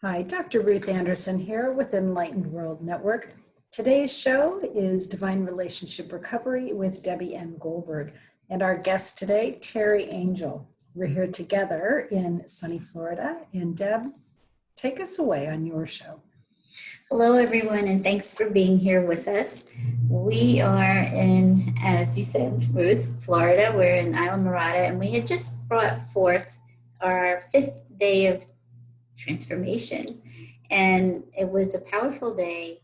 Hi, Dr. Ruth Anderson here with Enlightened World Network. Today's show is Divine Relationship Recovery with Debbie Goldberg. And our guest today, Teri Angel. We're here together in sunny Florida. And Deb, take us away on your show. Hello, everyone, and thanks for being here with us. We are in, as you said, Ruth, Florida. We're in Isla Morada, and we had just brought forth our 5th day of transformation. And it was a powerful day,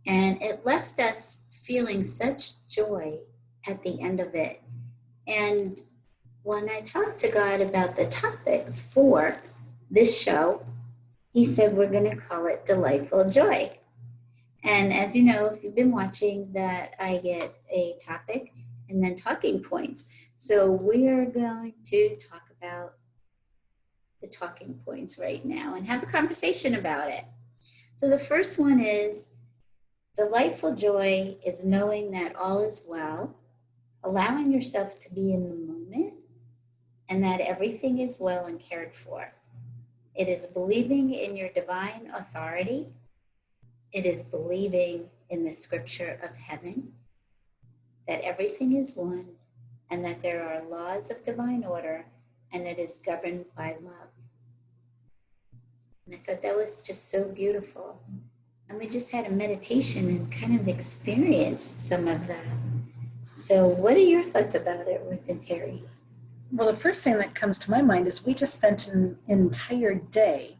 and it left us feeling such joy at the end of it. And when I talked to God about the topic for this show, he said, we're going to call it Delightful Joy. And as you know, if you've been watching, that I get a topic and then talking points. So we are going to talk about the talking points right now and have a conversation about it. So the first one is, delightful joy is knowing that all is well, allowing yourself to be in the moment, and that everything is well and cared for. It is believing in your divine authority. It is believing in the scripture of heaven, that everything is one, and that there are laws of divine order, and it is governed by love. And I thought that was just so beautiful. And we just had a meditation and kind of experienced some of that. So what are your thoughts about it, Ruth and Teri? Well, the first thing that comes to my mind is we just spent an entire day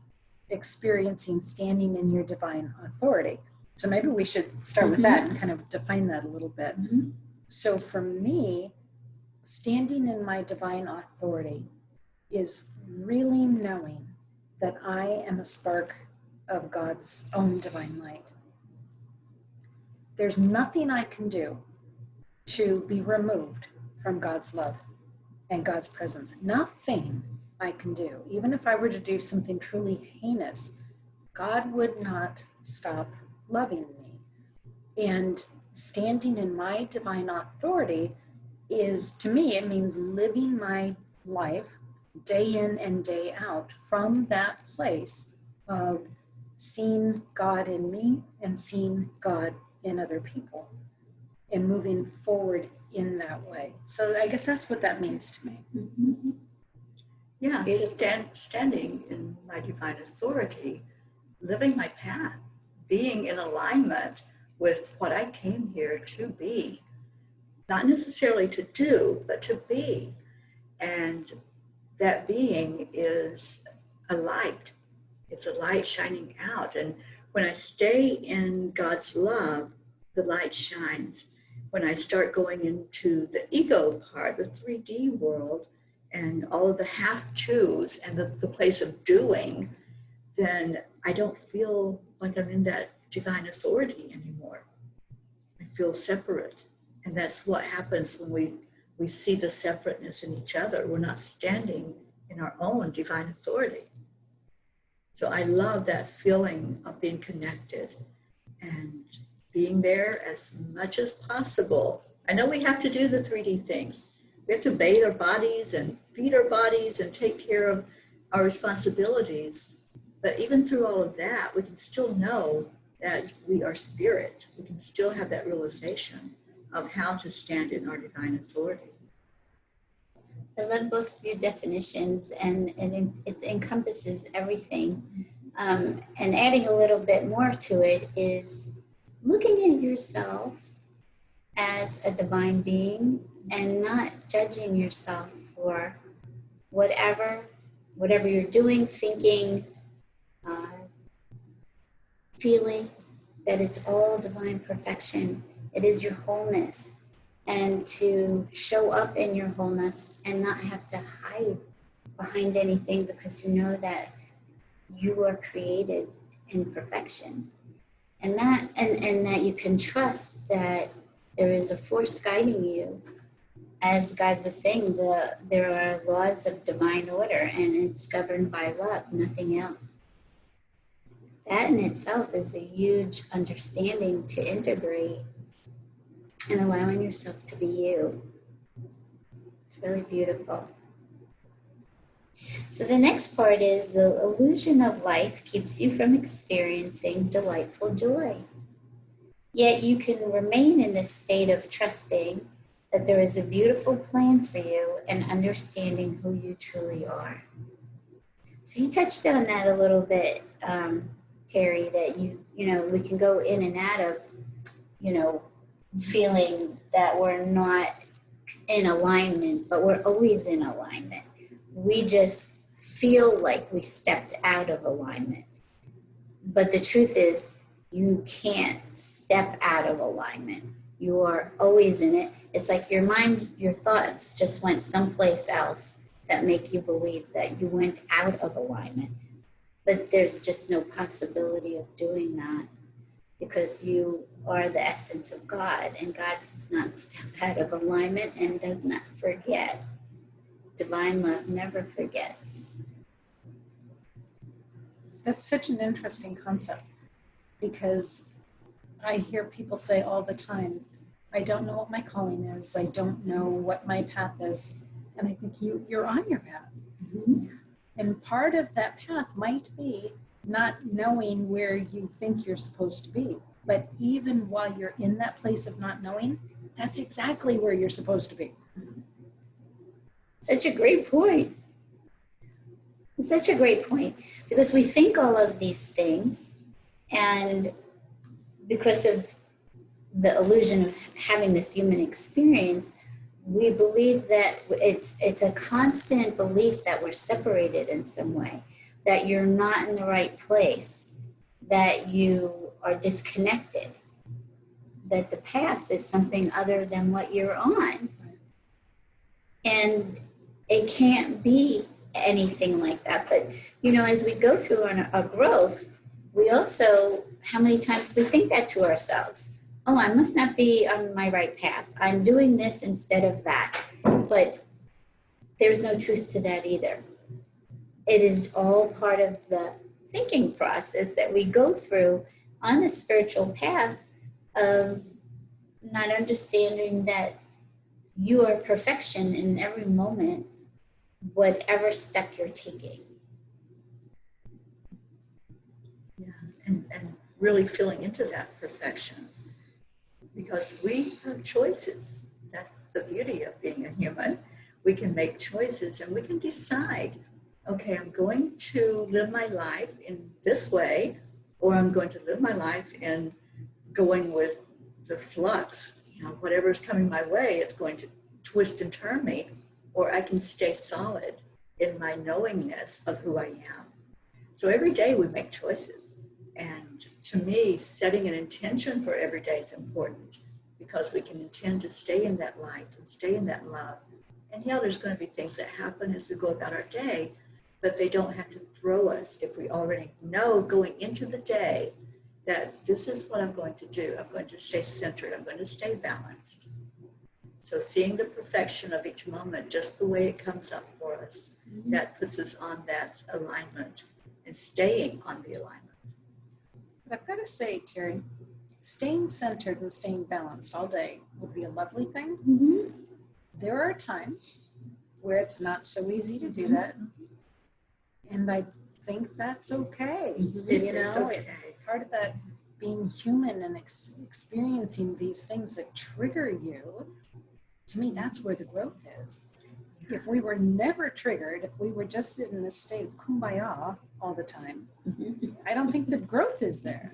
experiencing standing in your divine authority. So maybe we should start with that and kind of define that a little bit. So for me, standing in my divine authority is really knowing that I am a spark of God's own divine light. There's nothing I can do to be removed from God's love and God's presence. Nothing I can do. Even if I were to do something truly heinous, God would not stop loving me. And standing in my divine authority is, to me, it means living my life day in and day out from that place of seeing God in me and seeing God in other people and moving forward in that way. So I guess that's what that means to me. Yeah, standing in my divine authority, living my path, being in alignment with what I came here to be. Not necessarily to do, but to be. And that being is a light. It's a light shining out. And when I stay in God's love, the light shines. When I start going into the ego part, the 3D world, and all of the have-tos and the place of doing, then I don't feel like I'm in that divine authority anymore. I feel separate. And that's what happens when we see the separateness in each other. We're not standing in our own divine authority. So I love that feeling of being connected and being there as much as possible. I know we have to do the 3D things. We have to bathe our bodies and feed our bodies and take care of our responsibilities. But even through all of that, we can still know that we are spirit. We can still have that realization of how to stand in our divine authority. I love both of your definitions, and it encompasses everything. And adding a little bit more to it is looking at yourself as a divine being and not judging yourself for whatever you're doing, thinking, feeling, that it's all divine perfection. It is your wholeness. And to show up in your wholeness and not have to hide behind anything, because you know that you are created in perfection. And that you can trust that there is a force guiding you. As God was saying, there are laws of divine order, and it's governed by love, nothing else. That in itself is a huge understanding to integrate and allowing yourself to be you. It's really beautiful. So the next part is the illusion of life keeps you from experiencing delightful joy. Yet you can remain in this state of trusting that there is a beautiful plan for you and understanding who you truly are. So you touched on that a little bit, Teri, that we can go in and out of, feeling that we're not in alignment, but we're always in alignment. We just feel like we stepped out of alignment. But the truth is, you can't step out of alignment. You are always in it. It's like your mind, your thoughts just went someplace else that make you believe that you went out of alignment. But there's just no possibility of doing that because you are the essence of God, and God does not step out of alignment and does not forget. Divine love never forgets. That's such an interesting concept because I hear people say all the time, I don't know what my calling is. I don't know what my path is. And I think you're on your path. Mm-hmm. And part of that path might be not knowing where you think you're supposed to be. But even while you're in that place of not knowing, that's exactly where you're supposed to be. Such a great point. Such a great point. Because we think all of these things, and because of the illusion of having this human experience, we believe that it's a constant belief that we're separated in some way, that you're not in the right place, that you are disconnected, that the path is something other than what you're on. And it can't be anything like that. But, as we go through our growth, we also, how many times we think that to ourselves? Oh, I must not be on my right path. I'm doing this instead of that. But there's no truth to that either. It is all part of the thinking process that we go through on a spiritual path of not understanding that you are perfection in every moment, whatever step you're taking. Yeah, and really feeling into that perfection. Because we have choices. That's the beauty of being a human. We can make choices and we can decide, okay, I'm going to live my life in this way, or I'm going to live my life in going with the flux. Whatever's coming my way, it's going to twist and turn me, or I can stay solid in my knowingness of who I am. So every day we make choices. And to me, setting an intention for every day is important because we can intend to stay in that light and stay in that love. And there's going to be things that happen as we go about our day, but they don't have to throw us if we already know going into the day that this is what I'm going to do. I'm going to stay centered. I'm going to stay balanced. So seeing the perfection of each moment, just the way it comes up for us, that puts us on that alignment and staying on the alignment. But I've got to say, Teri, staying centered and staying balanced all day would be a lovely thing. Mm-hmm. There are times where it's not so easy to do that. And I think that's okay. Mm-hmm. It is okay. Part of that being human and experiencing these things that trigger you, to me, that's where the growth is. If we were never triggered, if we were just in this state of kumbaya all the time, I don't think the growth is there.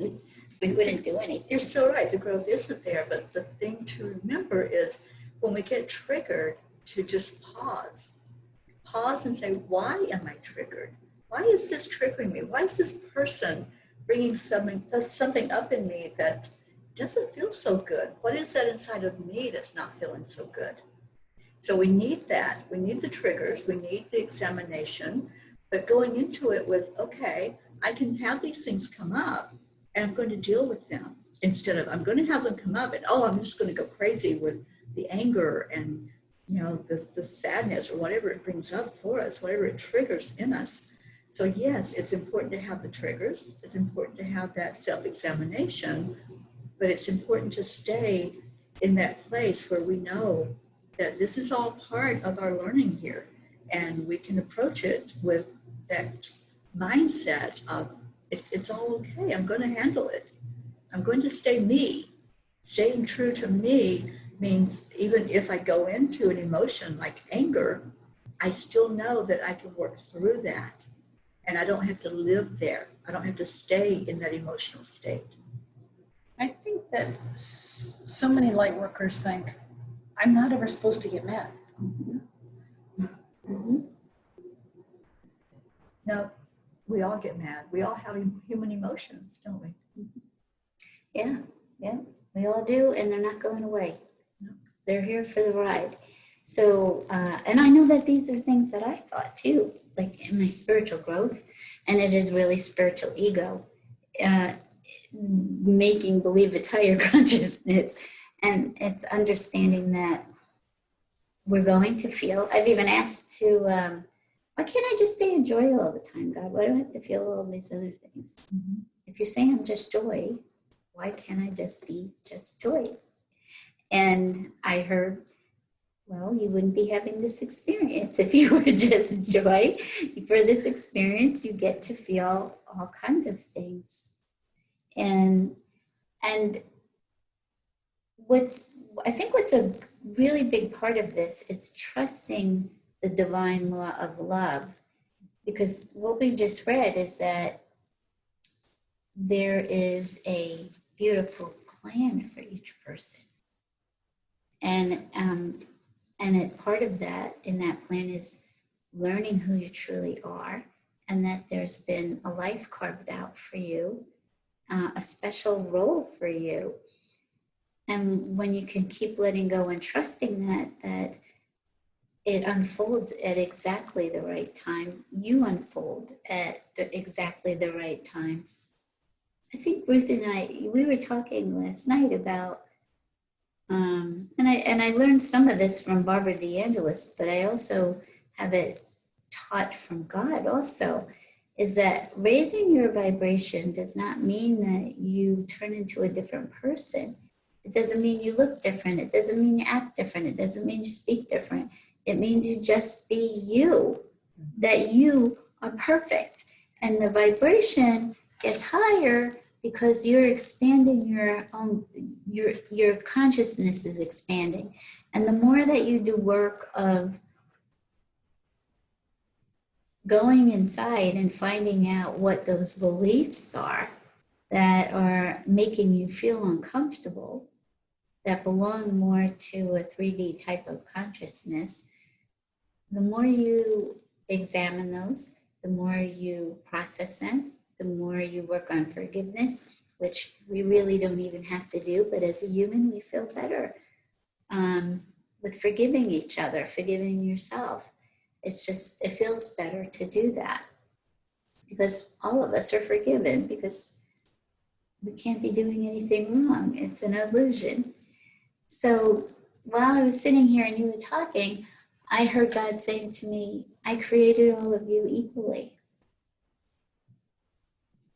We wouldn't do anything. You're so right. The growth isn't there. But the thing to remember is when we get triggered, to just pause and say, why am I triggered? Why is this triggering me? Why is this person bringing something up in me that doesn't feel so good? What is that inside of me that's not feeling so good? So we need that. We need the triggers. We need the examination. But going into it with, okay, I can have these things come up and I'm going to deal with them instead of I'm going to have them come up and, I'm just going to go crazy with the anger and, the sadness or whatever it brings up for us, whatever it triggers in us. So yes, it's important to have the triggers. It's important to have that self-examination, but it's important to stay in that place where we know that this is all part of our learning here. And we can approach it with that mindset of, it's all okay. I'm going to handle it. I'm going to stay me. Staying true to me means even if I go into an emotion like anger, I still know that I can work through that. And I don't have to live there. I don't have to stay in that emotional state. I think that so many light workers think, I'm not ever supposed to get mad. No, we all get mad. We all have human emotions, don't we? Yeah, we all do, and they're not going away. No. They're here for the ride. So, and I know that these are things that I thought too, like in my spiritual growth, and it is really spiritual ego, making believe it's higher consciousness, and it's understanding that we're going to feel. I've even asked to, why can't I just stay in joy all the time, God? Why do I have to feel all these other things? Mm-hmm. If you say I'm just joy, why can't I just be just joy? And I heard, well, you wouldn't be having this experience if you were just joy. For this experience, you get to feel all kinds of things. And I think what's a really big part of this is trusting the divine law of love. Because what we just read is that there is a beautiful plan for each person. And part of that, in that plan, is learning who you truly are, and that there's been a life carved out for you, a special role for you. And when you can keep letting go and trusting that it unfolds at exactly the right time, you unfold at exactly the right times. I think Ruth and we were talking last night about, and I learned some of this from Barbara DeAngelis, but I also have it taught from God also, is that raising your vibration does not mean that you turn into a different person. It doesn't mean you look different. It doesn't mean you act different. It doesn't mean you speak different. It means you just be you, that you are perfect. And the vibration gets higher because you're expanding your consciousness is expanding. And the more that you do work of going inside and finding out what those beliefs are that are making you feel uncomfortable, that belong more to a 3D type of consciousness, the more you examine those, the more you process them, the more you work on forgiveness, which we really don't even have to do, but as a human, we feel better with forgiving each other, forgiving yourself. It's just, it feels better to do that because all of us are forgiven because we can't be doing anything wrong. It's an illusion. So while I was sitting here and you were talking, I heard God saying to me, I created all of you equally.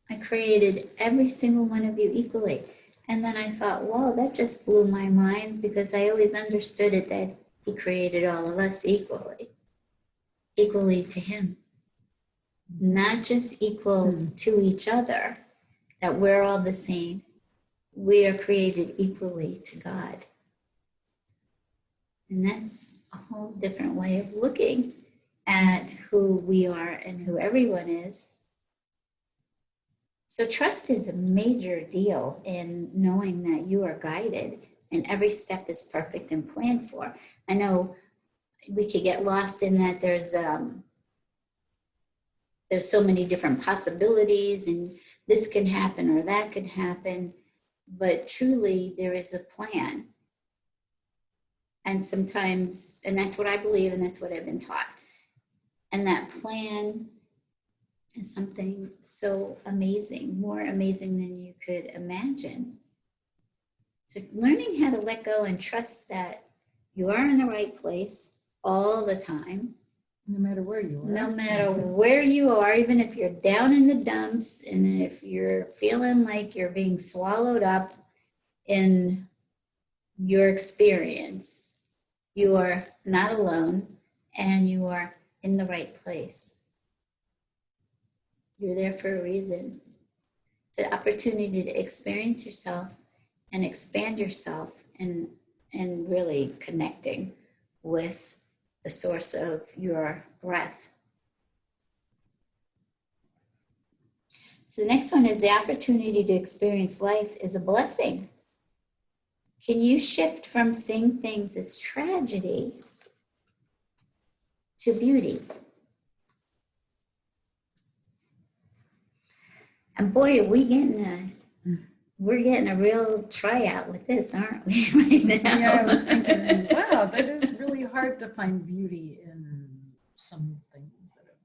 I created every single one of you equally. And then I thought, wow, that just blew my mind because I always understood it that He created all of us equally to Him. Not just equal to each other, that we're all the same. We are created equally to God. And that's a whole different way of looking at who we are and who everyone is. So trust is a major deal in knowing that you are guided and every step is perfect and planned for. I know we could get lost in that there's so many different possibilities and this can happen or that could happen, but truly there is a plan. And sometimes, and that's what I believe and that's what I've been taught. And that plan is something so amazing, more amazing than you could imagine. So learning how to let go and trust that you are in the right place all the time. No matter where you are. No matter where you are, even if you're down in the dumps and if you're feeling like you're being swallowed up in your experience, you are not alone and you are in the right place. You're there for a reason. It's an opportunity to experience yourself and expand yourself and really connecting with the source of your breath. So the next one is the opportunity to experience life is a blessing. Can you shift from seeing things as tragedy to beauty? And boy, we're getting a real tryout with this, aren't we, right now? Yeah, I was thinking, wow, that is really hard to find beauty in some things that have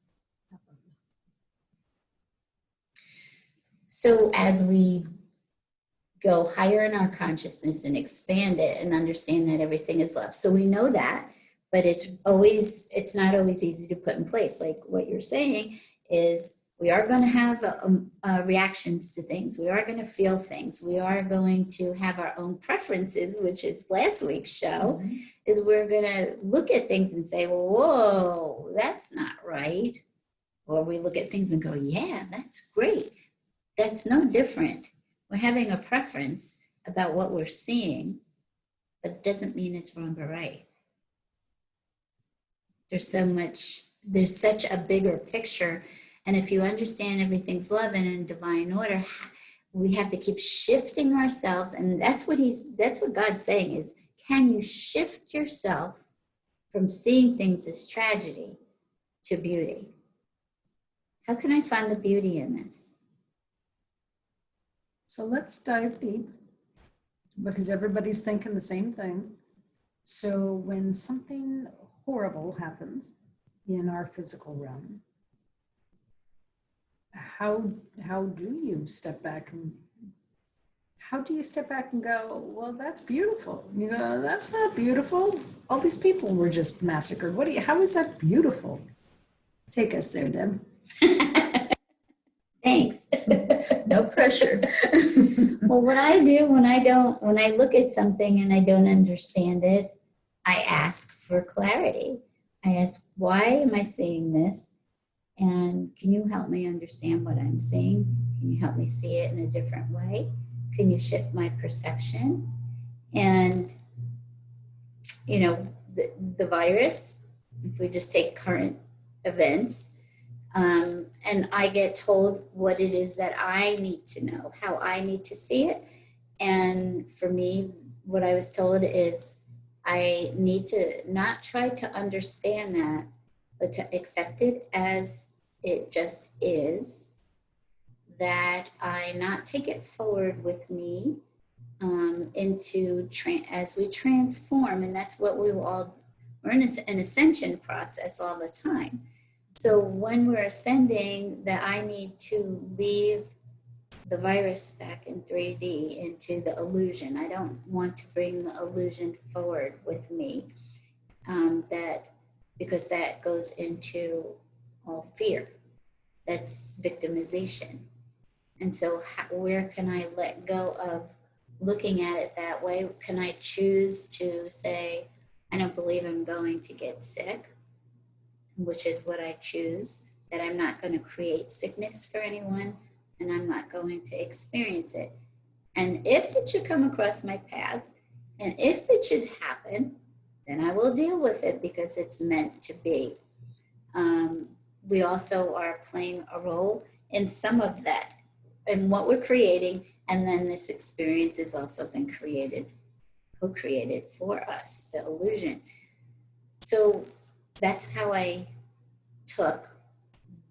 happened. So as we go higher in our consciousness and expand it and understand that everything is love. So we know that, but it's not always easy to put in place. Like what you're saying is we are going to have reactions to things. We are going to feel things. We are going to have our own preferences, which is last week's show, is we're going to look at things and say, whoa, that's not right. Or we look at things and go, yeah, that's great. That's no different. We're having a preference about what we're seeing, but it doesn't mean it's wrong or right. There's such a bigger picture. And if you understand everything's love and in divine order, we have to keep shifting ourselves. And that's what God's saying is, can you shift yourself from seeing things as tragedy to beauty? How can I find the beauty in this? So let's dive deep, because everybody's thinking the same thing. So when something horrible happens in our physical realm, how do you step back and go, well, that's beautiful? You go, that's not beautiful. All these people were just massacred. How is that beautiful? Take us there, Deb. Thanks. No pressure. Well, what I do when I look at something and I don't understand it, I ask for clarity. I ask, why am I seeing this? And can you help me understand what I'm seeing? Can you help me see it in a different way? Can you shift my perception? And, the virus, if we just take current events, and I get told what it is that I need to know, how I need to see it. And for me, what I was told is I need to not try to understand that, but to accept it as it just is, that I not take it forward with me as we transform. And that's what we're in an ascension process all the time. So when we're ascending, that I need to leave the virus back in 3D into the illusion. I don't want to bring the illusion forward with me, because that goes into all fear. That's victimization. And so where can I let go of looking at it that way? Can I choose to say, I don't believe I'm going to get sick, which is what I choose, that I'm not going to create sickness for anyone, and I'm not going to experience it. And if it should come across my path, and if it should happen, then I will deal with it because it's meant to be. We also are playing a role in some of that, in what we're creating, and then this experience has also been co-created for us, the illusion. So that's how I took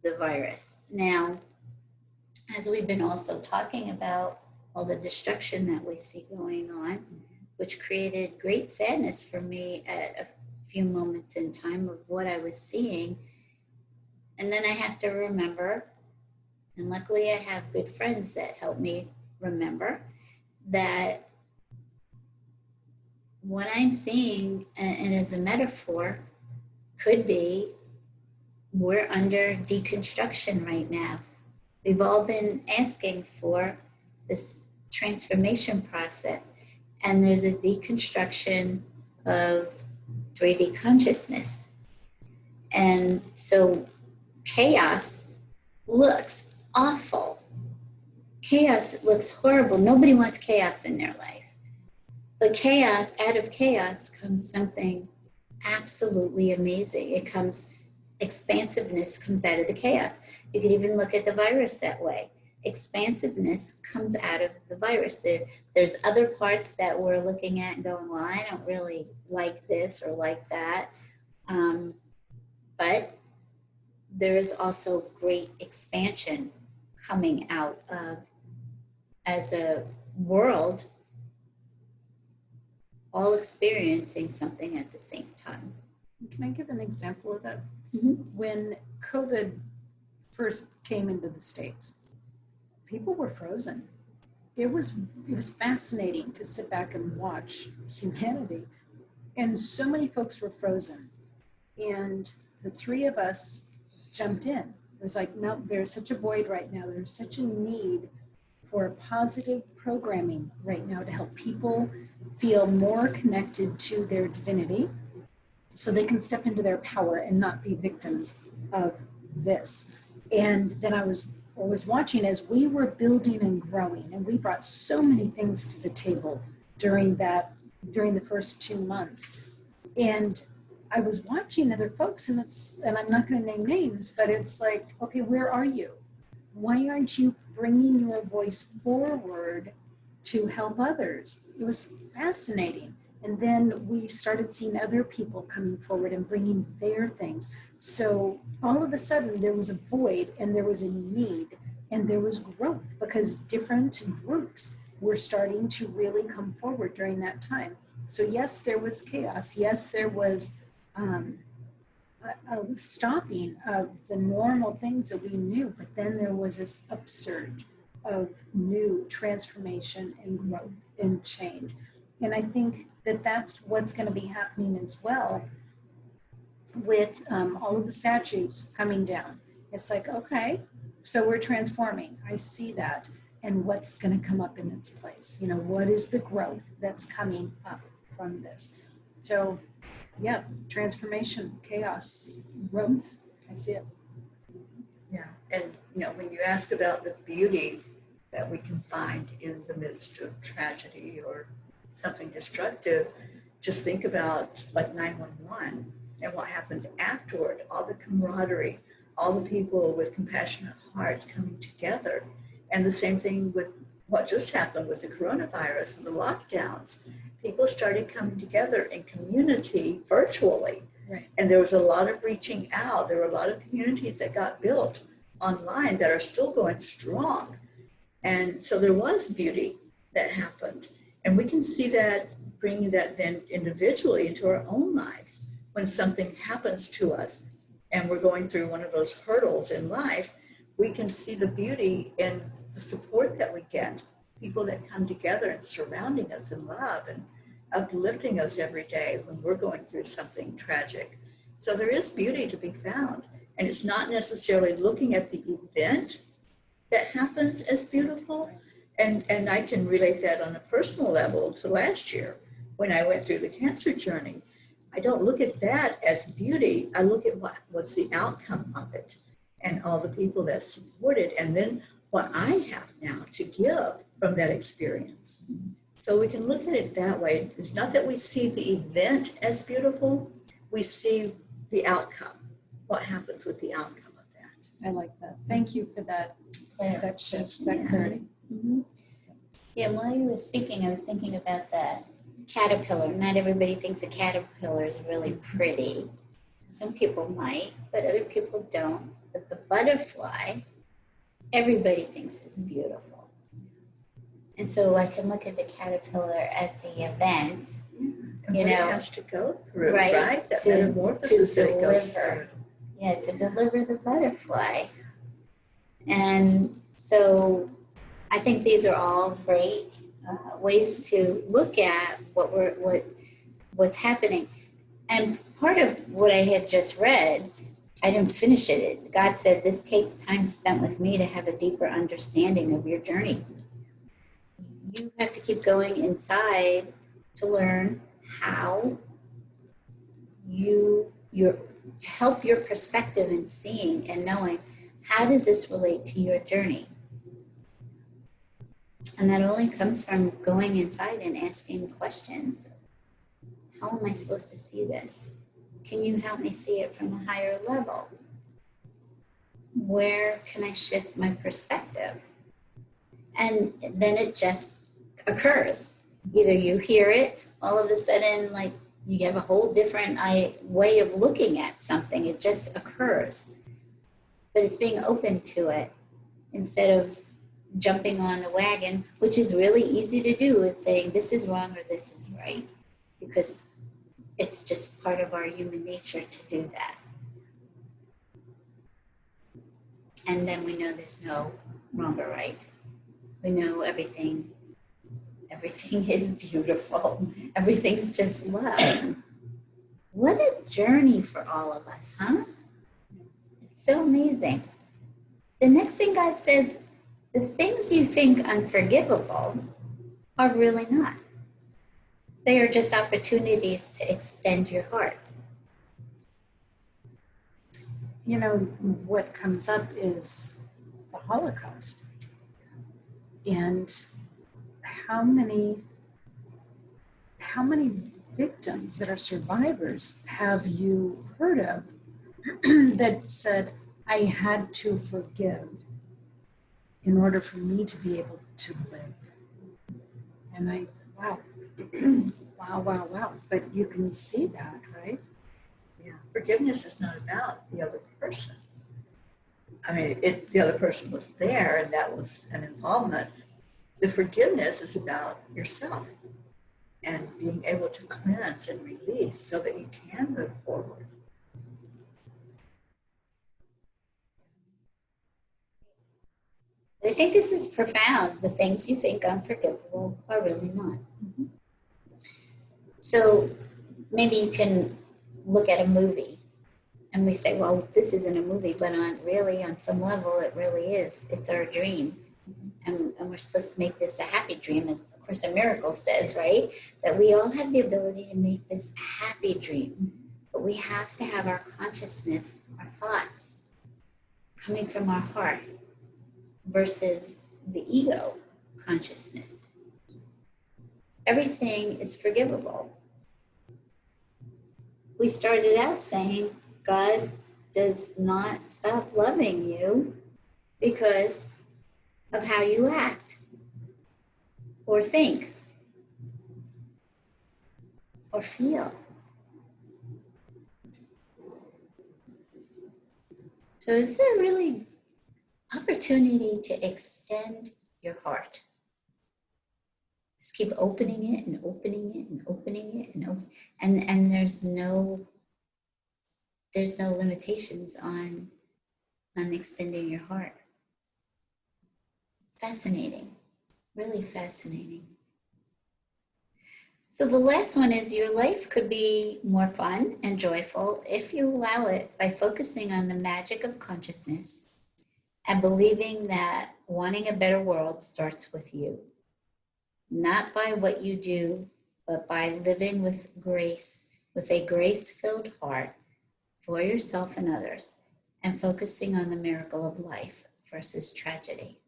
the virus. Now, as we've been also talking about all the destruction that we see going on, which created great sadness for me at a few moments in time of what I was seeing. And then I have to remember, and luckily I have good friends that help me remember, that what I'm seeing, and as a metaphor, could be we're under deconstruction right now. We've all been asking for this transformation process, and there's a deconstruction of 3D consciousness. And so chaos looks awful. Chaos looks horrible. Nobody wants chaos in their life. But chaos, out of chaos comes something absolutely amazing. It comes, expansiveness comes out of the chaos. You can even look at the virus that way. Expansiveness comes out of the virus. There's other parts that we're looking at and going, well, I don't really like this or like that. But there is also great expansion coming out of, as a world, all experiencing something at the same time. Can I give an example of that? Mm-hmm. When COVID first came into the States, people were frozen. It was fascinating to sit back and watch humanity. And so many folks were frozen. And the three of us jumped in. It was like, no, there's such a void right now. There's such a need for positive programming right now to help people feel more connected to their divinity so they can step into their power and not be victims of this. And then I was watching as we were building and growing, and we brought so many things to the table during the first 2 months. And I was watching other folks, and I'm not going to name names, but it's like, okay, where are you? Why aren't you bringing your voice forward to help others? It was fascinating. And then we started seeing other people coming forward and bringing their things. So all of a sudden there was a void and there was a need and there was growth because different groups were starting to really come forward during that time. So yes, there was chaos. Yes, there was a stopping of the normal things that we knew, but then there was this upsurge of new transformation and growth and change. And I think that that's what's going to be happening as well with all of the statues coming down. It's like, okay, so we're transforming. I see that. And what's going to come up in its place? You know, what is the growth that's coming up from this? So, yeah, transformation, chaos, growth. I see it. Yeah, and when you ask about the beauty that we can find in the midst of tragedy or something destructive, just think about like 911 and what happened afterward, all the camaraderie, all the people with compassionate hearts coming together. And the same thing with what just happened with the coronavirus and the lockdowns. People started coming together in community virtually. Right. And there was a lot of reaching out. There were a lot of communities that got built online that are still going strong. And so there was beauty that happened. And we can see that, bringing that then individually into our own lives. When something happens to us and we're going through one of those hurdles in life, we can see the beauty in the support that we get. People that come together and surrounding us in love and uplifting us every day when we're going through something tragic. So there is beauty to be found. And it's not necessarily looking at the event that happens as beautiful. And I can relate that on a personal level to last year when I went through the cancer journey. I don't look at that as beauty. I look at what's the outcome of it and all the people that support it, and then what I have now to give from that experience. So we can look at it that way. It's not that we see the event as beautiful, we see the outcome, what happens with the outcome of that. I like that. Thank you for that shift, that clarity. Mm-hmm. Yeah, while you were speaking, I was thinking about that caterpillar. Not everybody thinks a caterpillar is really pretty. Some people might, but other people don't. But the butterfly, everybody thinks is beautiful. And so I can look at the caterpillar as the event, And what it has to go through, right? That metamorphosis that it goes through. Yeah, to deliver the butterfly. And so I think these are all great ways to look at what's happening. And part of what I had just read, I didn't finish it. God said, this takes time spent with me to have a deeper understanding of your journey. You have to keep going inside to learn how your to help your perspective in seeing and knowing how does this relate to your journey. And that only comes from going inside and asking questions. How am I supposed to see this? Can you help me see it from a higher level? Where can I shift my perspective? And then it just occurs. Either you hear it, all of a sudden, like you have a whole different way of looking at something. It just occurs. But it's being open to it instead of jumping on the wagon, which is really easy to do, is saying this is wrong or this is right, because it's just part of our human nature to do that. And then we know there's no wrong or right. We know everything is beautiful. Everything's just love. What a journey for all of us, huh? It's so amazing. The next thing God says, the things you think unforgivable are really not. They are just opportunities to extend your heart. You know, what comes up is the Holocaust. And how many victims that are survivors have you heard of that said, I had to forgive in order for me to be able to live? And wow. Wow. But you can see that, right? Yeah, forgiveness is not about the other person. I mean, the other person was there and that was an involvement. The forgiveness is about yourself and being able to cleanse and release so that you can move forward. I think this is profound. The things you think unforgivable are really not. Mm-hmm. So maybe you can look at a movie and we say, well, this isn't a movie, but on some level, it really is. It's our dream. And we're supposed to make this a happy dream, as of course a miracle says, right? That we all have the ability to make this a happy dream. But we have to have our consciousness, our thoughts, coming from our heart versus the ego consciousness. Everything is forgivable. We started out saying God does not stop loving you because of how you act or think or feel. So is there really opportunity to extend your heart? Just keep opening it and opening it and opening it and there's no limitations on extending your heart. Fascinating, really fascinating. So the last one is your life could be more fun and joyful if you allow it by focusing on the magic of consciousness and believing that wanting a better world starts with you. Not by what you do, but by living with grace, with a grace-filled heart for yourself and others, and focusing on the miracle of life versus tragedy.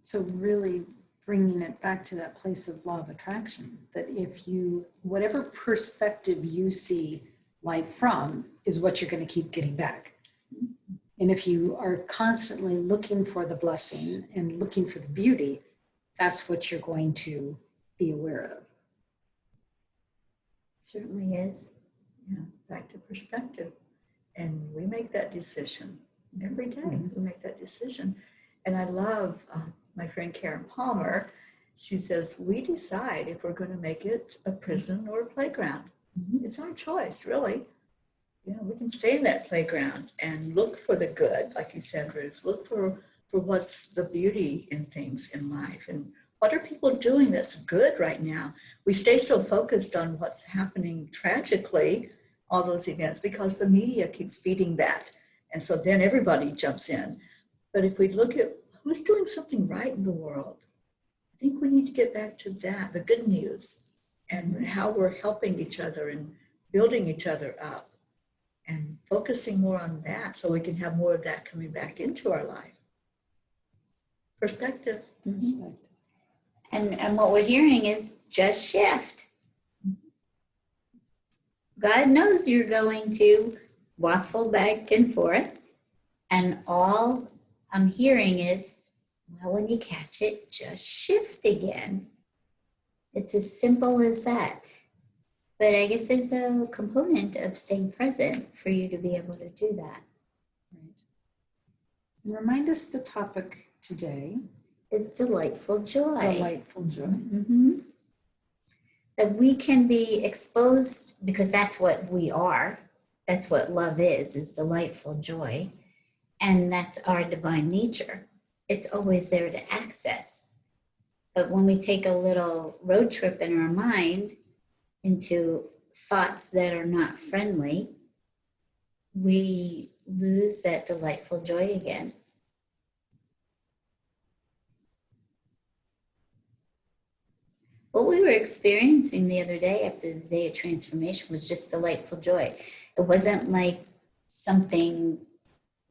So really bringing it back to that place of law of attraction, that if you, whatever perspective you see life from is what you're going to keep getting back. And if you are constantly looking for the blessing and looking for the beauty, that's what you're going to be aware of. It certainly is. Yeah, back to perspective. And we make that decision every day. Mm-hmm. We make that decision. And I love my friend Karen Palmer. She says, we decide if we're going to make it a prison or a playground. Mm-hmm. It's our choice, really. Yeah, we can stay in that playground and look for the good, like you said, Ruth. Look for what's the beauty in things in life. And what are people doing that's good right now? We stay so focused on what's happening tragically, all those events, because the media keeps feeding that. And so then everybody jumps in. But if we look at who's doing something right in the world, I think we need to get back to that, the good news, and how we're helping each other and building each other up and focusing more on that so we can have more of that coming back into our life. Perspective. Mhm. And what we're hearing is just shift. God knows you're going to waffle back and forth. And all I'm hearing is, well, when you catch it, just shift again. It's as simple as that. But I guess there's a component of staying present for you to be able to do that. Right. And remind us the topic today. It's delightful joy. Delightful joy. Mm-hmm. That we can be exposed, because that's what we are. That's what love is delightful joy. And that's our divine nature. It's always there to access. But when we take a little road trip in our mind into thoughts that are not friendly, we lose that delightful joy again. What we were experiencing the other day after the day of transformation was just delightful joy. It wasn't like something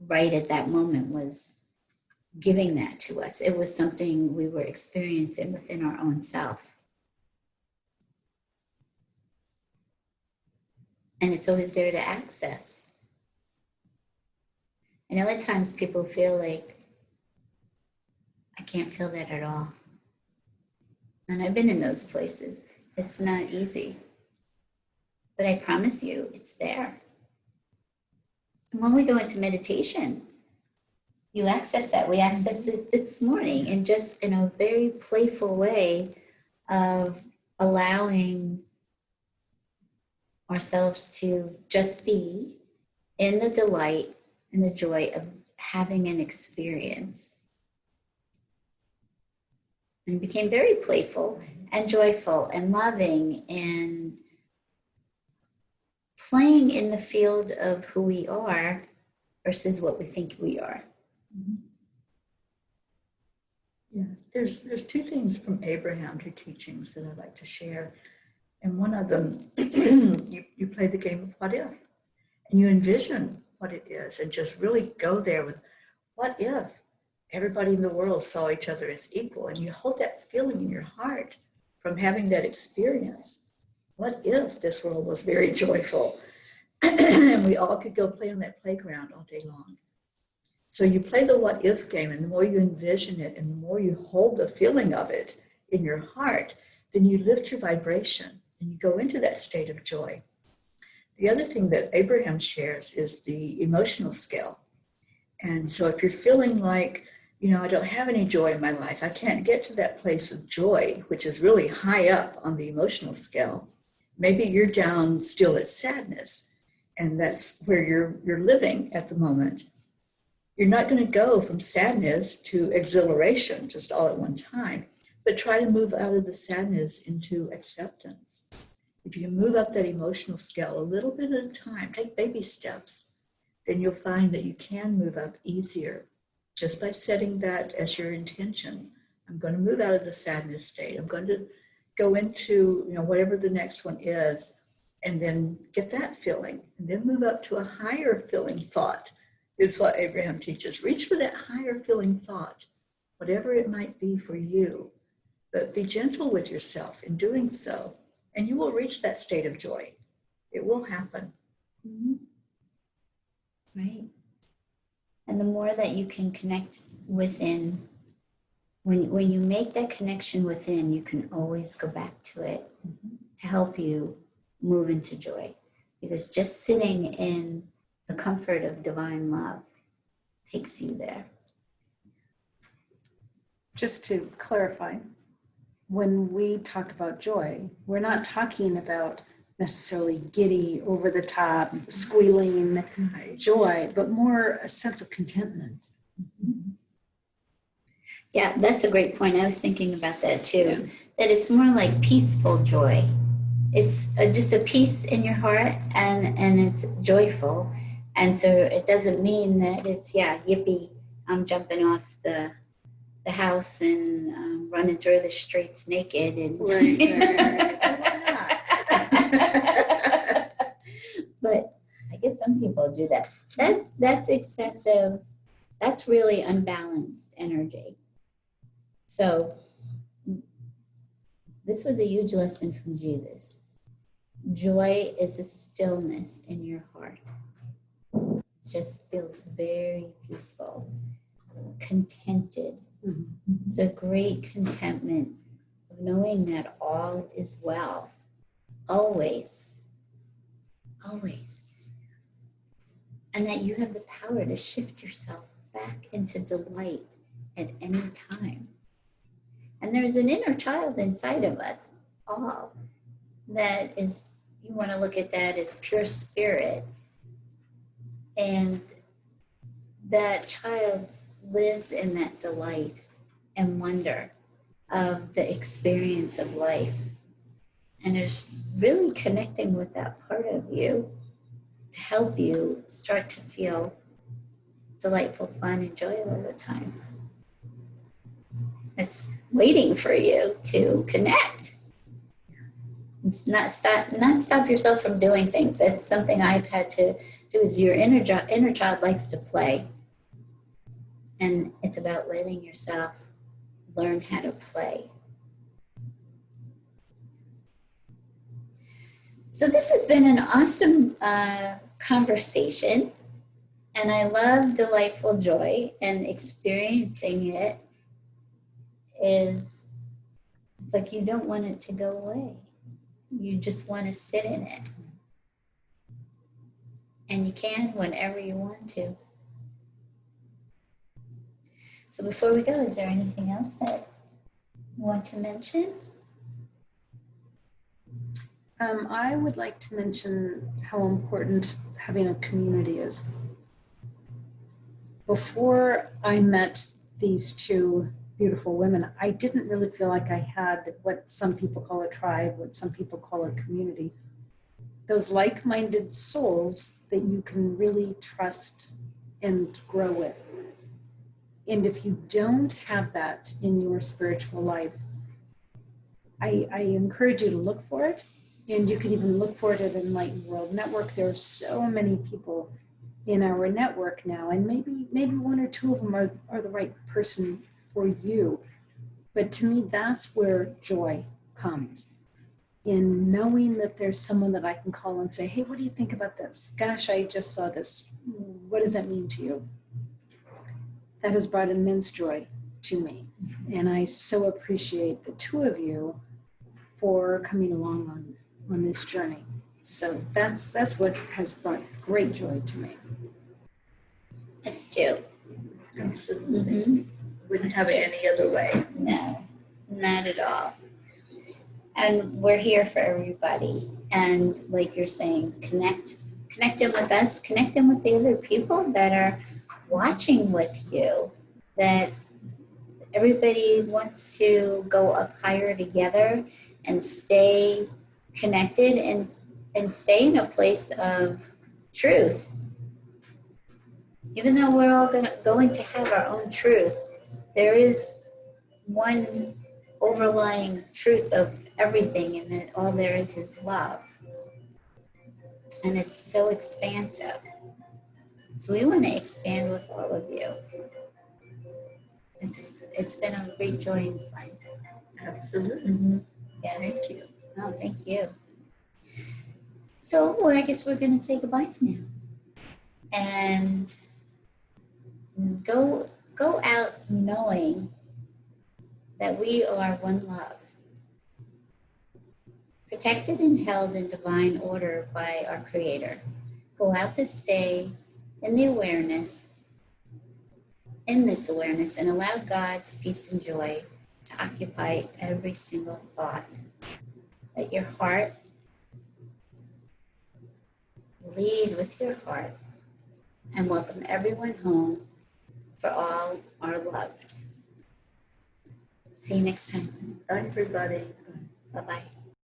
right at that moment was giving that to us. It was something we were experiencing within our own self. And it's always there to access. I know at times people feel like, I can't feel that at all. And I've been in those places. It's not easy. But I promise you, it's there. And when we go into meditation, you access that. We access it this morning, and just in a very playful way of allowing ourselves to just be in the delight and the joy of having an experience. And became very playful and joyful and loving and playing in the field of who we are versus what we think we are. Yeah, there's two things from Abraham, two teachings that I'd like to share. And one of them, you play the game of what if, and you envision what it is and just really go there with what if everybody in the world saw each other as equal, and you hold that feeling in your heart from having that experience. What if this world was very joyful and we all could go play on that playground all day long? So you play the what if game, and the more you envision it and the more you hold the feeling of it in your heart, then you lift your vibration and you go into that state of joy. The other thing that Abraham shares is the emotional scale. And so if you're feeling like, I don't have any joy in my life, I can't get to that place of joy, which is really high up on the emotional scale. Maybe you're down still at sadness, and that's where you're living at the moment. You're not going to go from sadness to exhilaration just all at one time, but try to move out of the sadness into acceptance. If you can move up that emotional scale a little bit at a time, take baby steps, then you'll find that you can move up easier just by setting that as your intention. I'm going to move out of the sadness state. I'm going to go into, whatever the next one is, and then get that feeling, and then move up to a higher feeling thought is what Abraham teaches. Reach for that higher feeling thought, whatever it might be for you, but be gentle with yourself in doing so, and you will reach that state of joy. It will happen. Mm-hmm. Right. And the more that you can connect within, when you make that connection within, you can always go back to it to help you move into joy. Because just sitting in the comfort of divine love takes you there. Just to clarify, when we talk about joy, we're not talking about necessarily giddy, over the top, squealing joy, but more a sense of contentment. Yeah, that's a great point. I was thinking about that too, that it's more like peaceful joy. It's just a peace in your heart, and it's joyful. And so it doesn't mean that it's, yippee, I'm jumping off the the house and running through the streets naked and but I guess some people do that. That's excessive. That's really unbalanced energy. So this was a huge lesson from Jesus. Joy is a stillness in your heart. It just feels very peaceful, contented. Mm-hmm. It's a great contentment of knowing that all is well, always, always. And that you have the power to shift yourself back into delight at any time. And there's an inner child inside of us all that is, you want to look at that as pure spirit. And that child lives in that delight and wonder of the experience of life and is really connecting with that part of you to help you start to feel delightful fun and joy all the time. It's waiting for you to connect. It's not stop yourself from doing things. That's something I've had to do. Is your inner child likes to play, and it's about letting yourself learn how to play. So this has been an awesome conversation, and I love delightful joy, and experiencing it it's like you don't want it to go away. You just want to sit in it. And you can whenever you want to. So before we go, is there anything else that you want to mention? I would like to mention how important having a community is. Before I met these two beautiful women, I didn't really feel like I had what some people call a tribe, what some people call a community. Those like-minded souls that you can really trust and grow with. And if you don't have that in your spiritual life, I encourage you to look for it. And you could even look for it at Enlightened World Network. There are so many people in our network now, and maybe one or two of them are the right person for you. But to me, that's where joy comes, in knowing that there's someone that I can call and say, hey, what do you think about this? Gosh, I just saw this. What does that mean to you? That has brought immense joy to me. And I so appreciate the two of you for coming along on this journey. So that's what has brought great joy to me. Us too. Absolutely. Mm-hmm. Wouldn't have it any other way. No, not at all. And we're here for everybody. And like you're saying, connect them with us, connect them with the other people that are watching with you. That everybody wants to go up higher together and stay connected and stay in a place of truth. Even though we're all going to have our own truth, there is one overlying truth of everything, and that all there is love. And it's so expansive. So we want to expand with all of you. It's been a great joy and fun. Absolutely. Mm-hmm. Yeah, Thank you. oh, thank you. So, well, I guess we're going to say goodbye for now. And go out knowing that we are one love, protected and held in divine order by our Creator. Go out this day in this awareness, and allow God's peace and joy to occupy every single thought. Let your heart lead with your heart, and welcome everyone home, for all are loved. See you next time. Bye, everybody. Bye-bye.